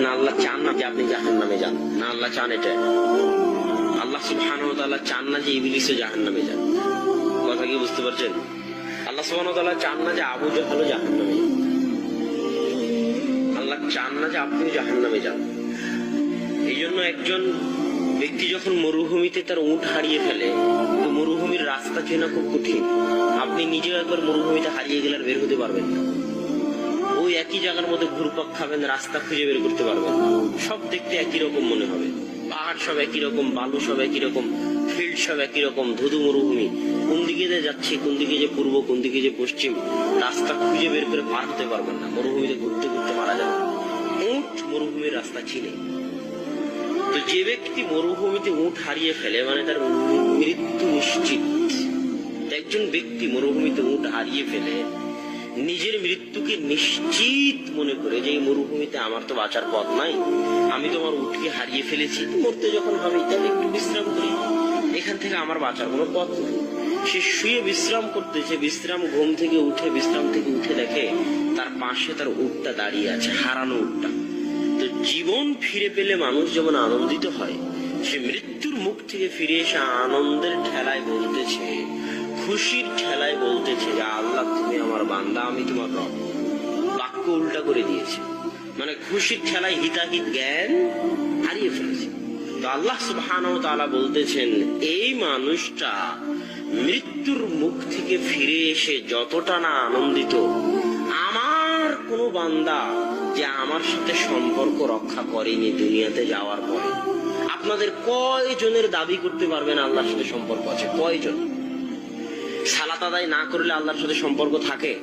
না আল্লাহ চান না যে আপনি জাহান্নামে যান, না আল্লাহ চান এটা। আল্লাহ সুবহানাহু ওয়া তাআলা চান না যে ইবলিসও জাহান্নামে যান। কথা কি বুঝতে পারছেন? আল্লাহ সুবহানাহু ওয়া তাআলা চান না যে আবু জাহলও জাহান্নামে যান। আল্লাহ চান না যে আপনিও জাহান্নামে যান। এই জন্য একজন ব্যক্তি যখন মরুভূমিতে তার উট হারিয়ে ফেলে, তো মরুভূমির রাস্তা চেনা খুব কঠিন। আপনি নিজেও একবার মরুভূমিতে হারিয়ে গেলে আর বের হতে পারবেন না। ওই একই জায়গার মধ্যে ঘুরপাক খাবেন, রাস্তা খুঁজে বের করতে পারবেন। সব দেখতে একই রকম মনে হবে, পাহাড় সব একই রকম, বালু সব একই রকম, ফিল্ড সব একই রকম, ধুধু মরুভূমি। কোন দিকে যে যাচ্ছে, কোন দিকে যে পূর্ব, কোন দিকে যে পশ্চিম, রাস্তা খুঁজে বের করে পার হতে পারবেন না। মরুভূমিতে ঘুরতে ঘুরতে মারা যাবে। উট মরুভূমির রাস্তা চিনে। তো যে ব্যক্তি মরুভূমিতে উট হারিয়ে ফেলে, মানে তার মৃত্যু নিশ্চিত। একজন ব্যক্তি মরুভূমিতে উট হারিয়ে ফেলে নিজের মৃত্যুকে নিশ্চিত মনে করে যে এই মরুভূমিতে আমার তো বাঁচার পথ নাই, আমি তো আমার উটকে হারিয়ে ফেলেছি, মরতে যখন হবে তাহলে একটু বিশ্রাম করি, এখান থেকে আমার বাঁচার কোনো পথ নেই। সে শুয়ে বিশ্রাম করতেছে, ঘুম থেকে উঠে বিশ্রাম থেকে উঠে দেখে তার পাশে তার উটটা দাঁড়িয়ে আছে, হারানো উটটা। তো জীবন ফিরে পেলে মানুষ যেমন আনন্দিত হয়, সে মৃত্যুর মুখ থেকে ফিরে এসে আনন্দের ঠেলায় বলতেছে, খুশির ঠেলায় বলতেছে যে আল্লাহ তুমি আমার বান্দা, আমি তোমার রব। বাক্য উল্টা করে দিয়েছে, মানে খুশির ঠেলায় হিতাহিত জ্ঞান হারিয়ে ফেলেছে। তো আল্লাহ সুবহানাহু ওয়া তাআলা বলতেছেন, এই মানুষটা মৃত্যুর মুখ থেকে ফিরে এসে যতটা না আনন্দিত, আমার কোন বান্দা যে আমার সাথে সম্পর্ক রক্ষা করেনি দুনিয়াতে যাওয়ার পরে। আপনাদের কয়জনের দাবি করতে পারবেন আল্লাহর সাথে সম্পর্ক আছে? কয়জন? সালাত আদায় না করলে আল্লাহর সাথে সম্পর্ক থাকে?